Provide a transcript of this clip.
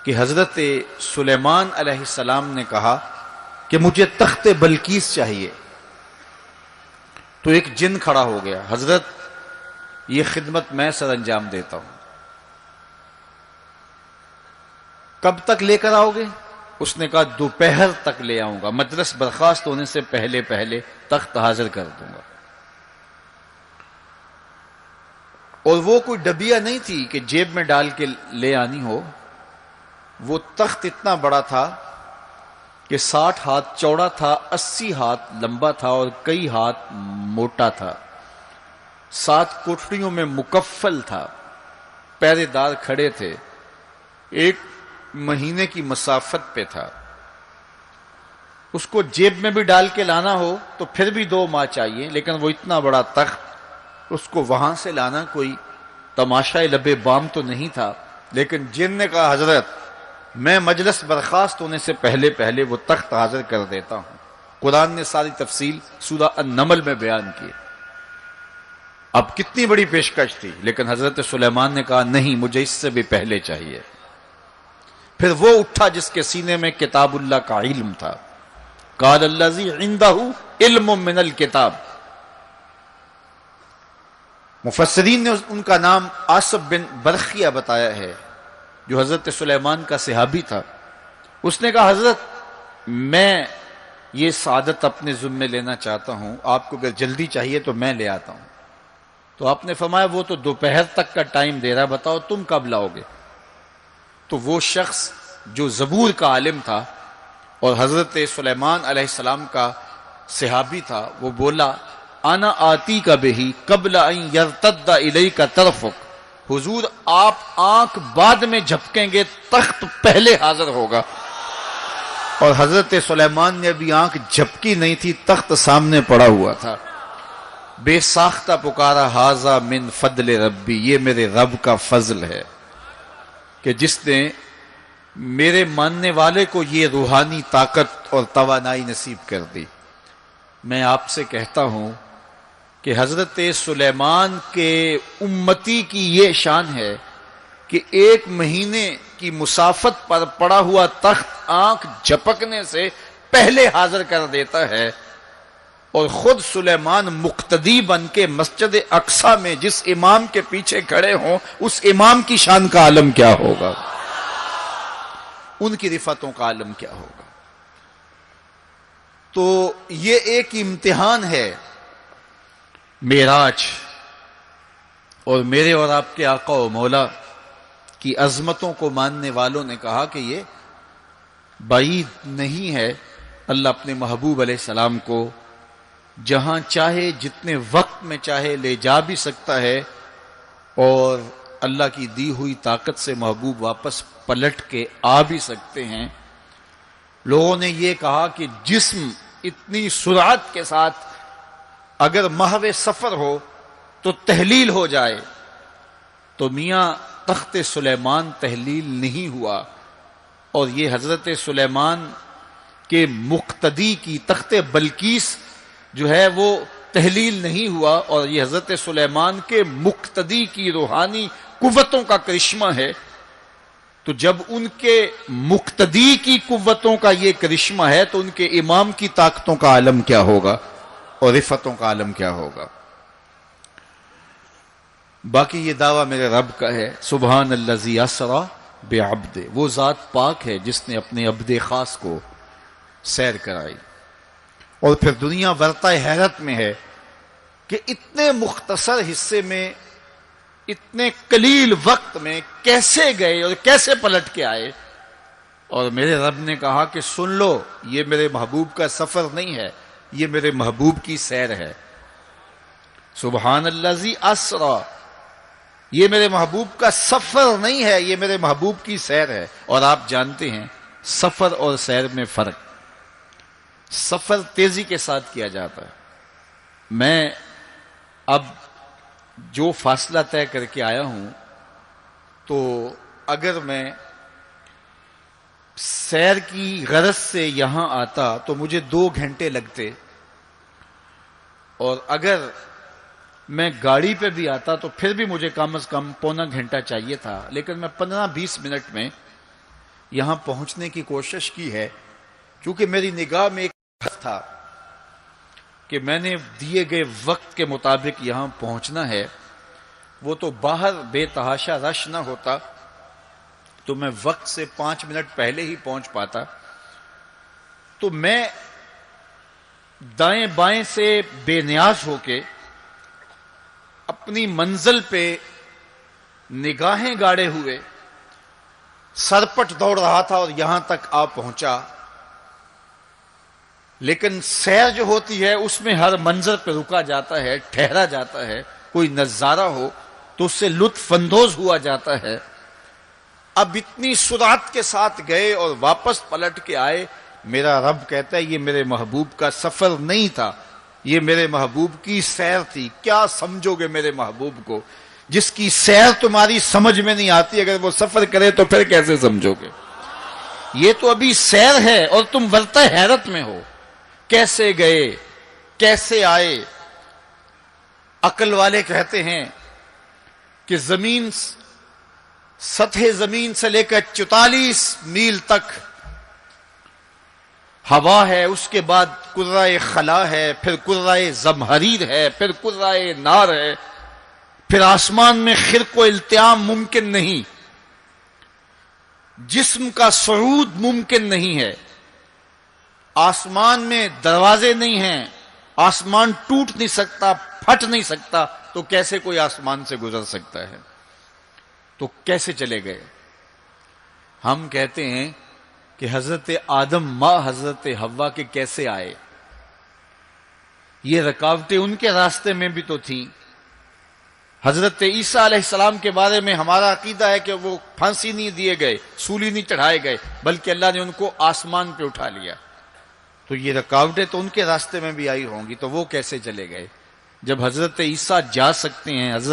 کہ حضرت سلیمان علیہ السلام نے کہا کہ مجھے تخت بلقیس چاہیے، تو ایک جن کھڑا ہو گیا، حضرت یہ خدمت میں سر انجام دیتا ہوں، کب تک لے کر آؤ گے؟ اس نے کہا دوپہر تک لے آؤں گا، مجلس برخاست ہونے سے پہلے پہلے تخت حاضر کر دوں گا۔ اور وہ کوئی ڈبیا نہیں تھی کہ جیب میں ڈال کے لے آنی ہو، وہ تخت اتنا بڑا تھا کہ 60 ہاتھ چوڑا تھا، 80 ہاتھ لمبا تھا اور کئی ہاتھ موٹا تھا، 7 کوٹڑیوں میں مکفل تھا، پہرے دار کھڑے تھے، 1 مہینے کی مسافت پہ تھا۔ اس کو جیب میں بھی ڈال کے لانا ہو تو پھر بھی 2 ماہ چاہیے، لیکن وہ اتنا بڑا تخت، اس کو وہاں سے لانا کوئی تماشا لبے بام تو نہیں تھا۔ لیکن جن نے کہا حضرت میں مجلس برخاست ہونے سے پہلے پہلے وہ تخت حاضر کر دیتا ہوں۔ قرآن نے ساری تفصیل سورہ النمل میں بیان کی۔ اب کتنی بڑی پیشکش تھی، لیکن حضرت سلیمان نے کہا نہیں، مجھے اس سے بھی پہلے چاہیے۔ پھر وہ اٹھا جس کے سینے میں کتاب اللہ کا علم تھا، قال الذی عندہ علم من الکتاب۔ مفسرین نے ان کا نام آصف بن برخیہ بتایا ہے، جو حضرت سلیمان کا صحابی تھا۔ اس نے کہا حضرت میں یہ سعادت اپنے ذمے لینا چاہتا ہوں، آپ کو اگر جلدی چاہیے تو میں لے آتا ہوں۔ تو آپ نے فرمایا وہ تو دوپہر تک کا ٹائم دے رہا، بتاؤ تم کب لاؤ گے؟ تو وہ شخص جو زبور کا عالم تھا اور حضرت سلیمان علیہ السلام کا صحابی تھا، وہ بولا انا آتی کا بہی قبل ان یرتد الیک طرفک، حضور آپ آنکھ بعد میں جھپکیں گے، تخت پہلے حاضر ہوگا۔ اور حضرت سلیمان نے ابھی آنکھ جھپکی نہیں تھی، تخت سامنے پڑا ہوا تھا۔ بے ساختہ پکارا ھذا من فضل ربی، یہ میرے رب کا فضل ہے کہ جس نے میرے ماننے والے کو یہ روحانی طاقت اور توانائی نصیب کر دی۔ میں آپ سے کہتا ہوں کہ حضرت سلیمان کے امتی کی یہ شان ہے کہ 1 مہینے کی مسافت پر پڑا ہوا تخت آنکھ جھپکنے سے پہلے حاضر کر دیتا ہے، اور خود سلیمان مقتدی بن کے مسجد اقصی میں جس امام کے پیچھے کھڑے ہوں، اس امام کی شان کا عالم کیا ہوگا، ان کی رفعتوں کا عالم کیا ہوگا۔ تو یہ ایک امتحان ہے معراج، اور میرے اور آپ کے آقا و مولا کی عظمتوں کو ماننے والوں نے کہا کہ یہ بعید نہیں ہے، اللہ اپنے محبوب علیہ السلام کو جہاں چاہے جتنے وقت میں چاہے لے جا بھی سکتا ہے، اور اللہ کی دی ہوئی طاقت سے محبوب واپس پلٹ کے آ بھی سکتے ہیں۔ لوگوں نے یہ کہا کہ جسم اتنی سرعت کے ساتھ اگر محو سفر ہو تو تحلیل ہو جائے، تو میاں تخت سلیمان تحلیل نہیں ہوا، اور یہ حضرت سلیمان کے مقتدی کی تخت بلقیس جو ہے وہ تحلیل نہیں ہوا، اور یہ حضرت سلیمان کے مقتدی کی روحانی قوتوں کا کرشمہ ہے۔ تو جب ان کے مقتدی کی قوتوں کا یہ کرشمہ ہے تو ان کے امام کی طاقتوں کا عالم کیا ہوگا اور رفعتوں کا عالم کیا ہوگا۔ باقی یہ دعویٰ میرے رب کا ہے، سبحان الذی اسری بعبد، وہ ذات پاک ہے جس نے اپنے عبد خاص کو سیر کرائی۔ اور پھر دنیا ورطہ حیرت میں ہے کہ اتنے مختصر حصے میں، اتنے قلیل وقت میں کیسے گئے اور کیسے پلٹ کے آئے۔ اور میرے رب نے کہا کہ سن لو، یہ میرے محبوب کا سفر نہیں ہے، یہ میرے محبوب کی سیر ہے۔ سبحان الذی اسری، یہ میرے محبوب کا سفر نہیں ہے، یہ میرے محبوب کی سیر ہے۔ اور آپ جانتے ہیں سفر اور سیر میں فرق، سفر تیزی کے ساتھ کیا جاتا ہے۔ میں اب جو فاصلہ طے کر کے آیا ہوں، تو اگر میں سیر کی غرض سے یہاں آتا تو مجھے 2 گھنٹے لگتے، اور اگر میں گاڑی پہ بھی آتا تو پھر بھی مجھے کم از کم پونا گھنٹہ چاہیے تھا، لیکن میں 15-20 منٹ میں یہاں پہنچنے کی کوشش کی ہے، چونکہ میری نگاہ میں ایک تھا کہ میں نے دیے گئے وقت کے مطابق یہاں پہنچنا ہے، وہ تو باہر بے تحاشا رش نہ ہوتا تو میں وقت سے 5 منٹ پہلے ہی پہنچ پاتا. تو میں دائیں بائیں سے بے نیاز ہو کے اپنی منزل پہ نگاہیں گاڑے ہوئے سرپٹ دوڑ رہا تھا اور یہاں تک آ پہنچا. لیکن سیر جو ہوتی ہے اس میں ہر منظر پہ رکا جاتا ہے، ٹھہرا جاتا ہے، کوئی نظارہ ہو تو اس سے لطف اندوز ہوا جاتا ہے. اب اتنی سرعت کے ساتھ گئے اور واپس پلٹ کے آئے. میرا رب کہتا ہے یہ میرے محبوب کا سفر نہیں تھا، یہ میرے محبوب کی سیر تھی. کیا سمجھو گے میرے محبوب کو؟ جس کی سیر تمہاری سمجھ میں نہیں آتی، اگر وہ سفر کرے تو پھر کیسے سمجھو گے؟ یہ تو ابھی سیر ہے اور تم ورطہ حیرت میں ہو. کیسے گئے، کیسے آئے؟ عقل والے کہتے ہیں کہ سطح زمین سے لے کر 44 میل تک ہوا ہے، اس کے بعد کرۂ خلا ہے، پھر کرۂ زمہریر ہے، پھر کرۂ نار ہے، پھر آسمان میں خرق و التیام ممکن نہیں، جسم کا صعود ممکن نہیں ہے، آسمان میں دروازے نہیں ہیں، آسمان ٹوٹ نہیں سکتا، پھٹ نہیں سکتا، تو کیسے کوئی آسمان سے گزر سکتا ہے؟ تو کیسے چلے گئے؟ ہم کہتے ہیں کہ حضرت آدم ماں حضرت حوا کے کیسے آئے؟ یہ رکاوٹیں ان کے راستے میں بھی تو تھیں. حضرت عیسیٰ علیہ السلام کے بارے میں ہمارا عقیدہ ہے کہ وہ پھانسی نہیں دیے گئے، سولی نہیں چڑھائے گئے، بلکہ اللہ نے ان کو آسمان پہ اٹھا لیا. تو یہ رکاوٹیں تو ان کے راستے میں بھی آئی ہوں گی، تو وہ کیسے چلے گئے؟ جب حضرت عیسیٰ جا سکتے ہیں، حضرت